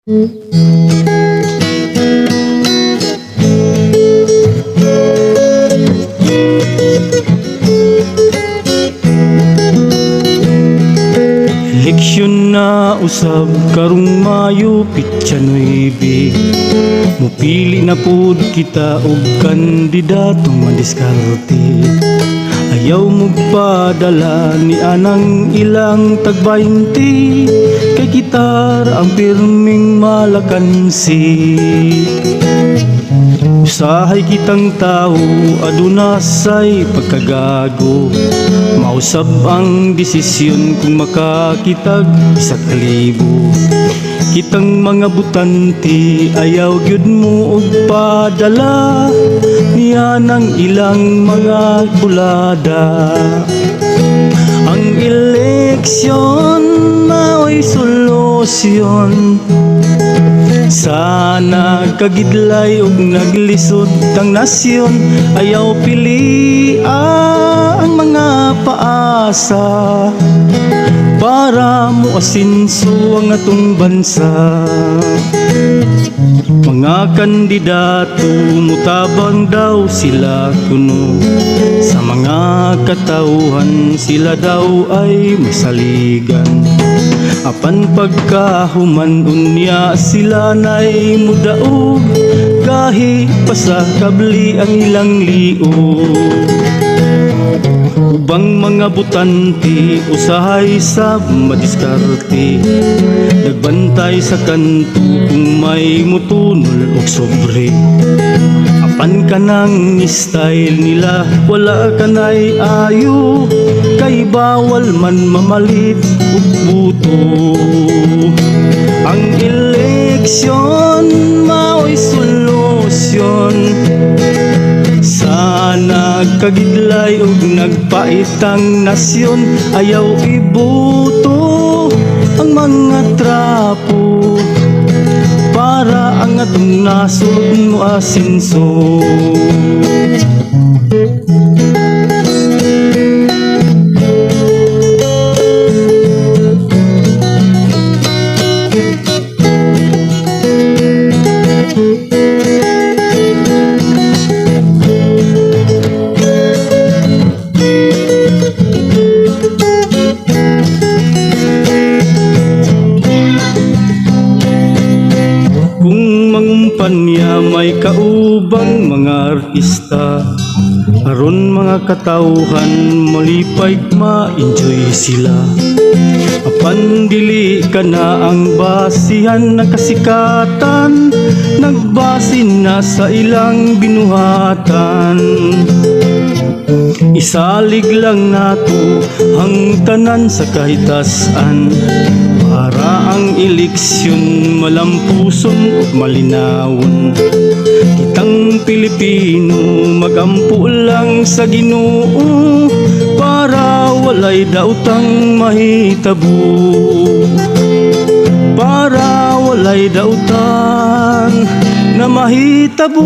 Eleksyon na usab karong Mayo pitsa 9. Mupili na pud kita og kandidato madiskarte. Ayaw magpadala ni anang ilang tag-20, kay kita ang pirming malakansi. Usahay kitang tao adunasay pagkagago, mausab ang desisyon kung makakitag 1,000. Kitang mga butante ayaw gyud mo og padala niya ng ilang mga bulada. Ang eleksyon mao'y solusyon, sana kagidlay og naglisod ang nasyon. Ayaw pili ang mga paasa para mo asinso ang atong bansa. Mga kandidato mutabang daw sila kuno, sa mga katauhan sila daw ay masaligan. Apan pagkahuman unya sila na'y mudaog, kahit pa sa kabli ang ilang liog. Ubang mga butante usahay sa madiskarte, nagbantay sa kanto kung may mutunol og sobre. Apan ka ng style nila wala ka na'y ayo, kay bawal man mamalit og buto. Ang eleksyon mao'y solusyon, sana kagidlay og nagpaitang nasyon. Ayaw ibuto ang mga trapo para ang atong nasod mo asinso. Panya may kaubang mga artista, aron mga katauhan malipay ma-enjoy sila. Apan dili ka na ang basihan ng kasikatan, nagbasin na sa ilang binuhatan. Isalig lang nato ang tanan sa kahitasan, para ang eleksyon malampuson ug malinawon. Kitang Pilipino magampo lang sa Ginoo, para walay daotang mahitabo, para walay daotan na mahitabo.